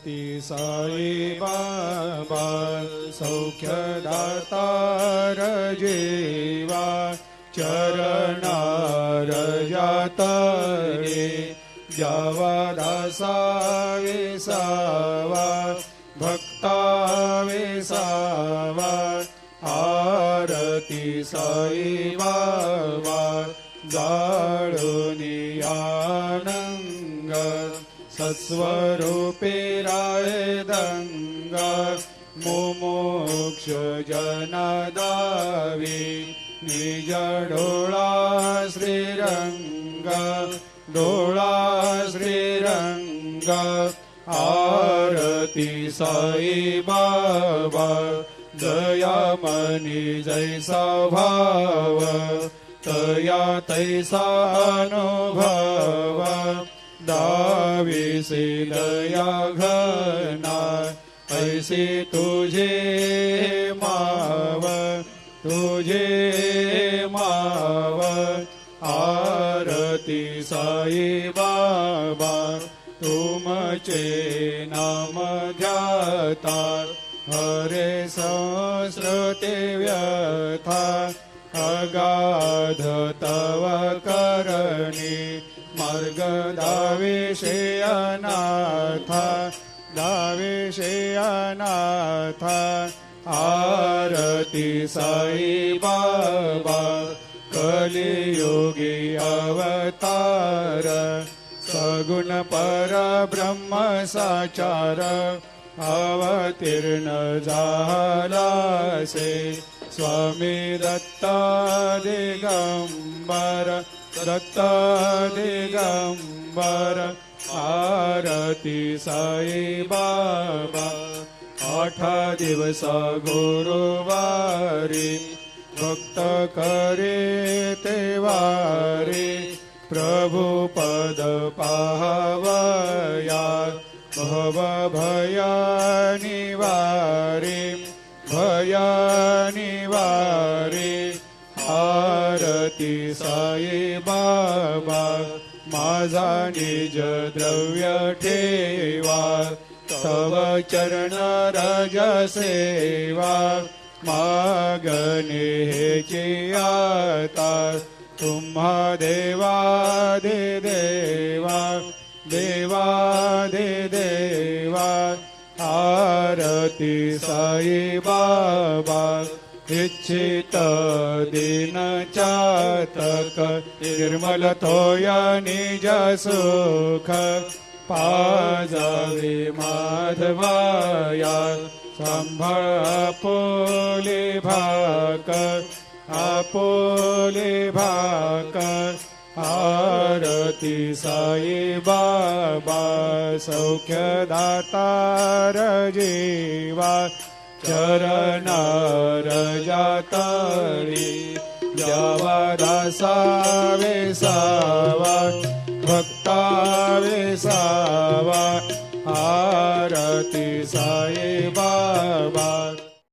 ती साई बाबा सौख्यदातार जीवा चरणार जातरे जावा दासा विसावा भक्ता विसावा आरती साई बाबा जाळूनी आनंग सत्स्वरूपे राय दंग मुमुक्ष जनदावी निज डोळा श्रीरंग डोळा श्रीरंग आरती साई बाबा दयामनी जैसा भाव तया तैसा अनुभव दाविसे दया घना ऐसे तुझे माव तुझे माव आरती साई बाबा तुमचे नाम ध्याता हरे संस्कृते व्यथा अगाध तव करणी मार्ग दाविषे अनाथा दाविषे अनाथा आरती साई बाबा कलियुगी अवतार सगुण परब्रह्म साचार अवतीर्ण झालासे स्वामी दत्ता दिगंबर दत्ता दिगंबर आरती साई बाबा 8 दिवस गुरुवारी भक्त करे तेवारी प्रभु पद पाहवया भव भया निवारी भया निवारी आरती साई बाबा माझा निज द्रव्य ठेवा तव चरण रज सेवा मागणे हेची आता तुम्हा देवादि देवा देवादि देवा आरती साई बाबा इच्छित दिन चातक निर्मल थोया निज सुख पाजावे माधवाया सांभाळ आपोले भाकर आरती साई बाबा सौख्यदातार जीवा चरणार जातळी जावा दासा विसावा भक्ता विसावा आरती साई बाबा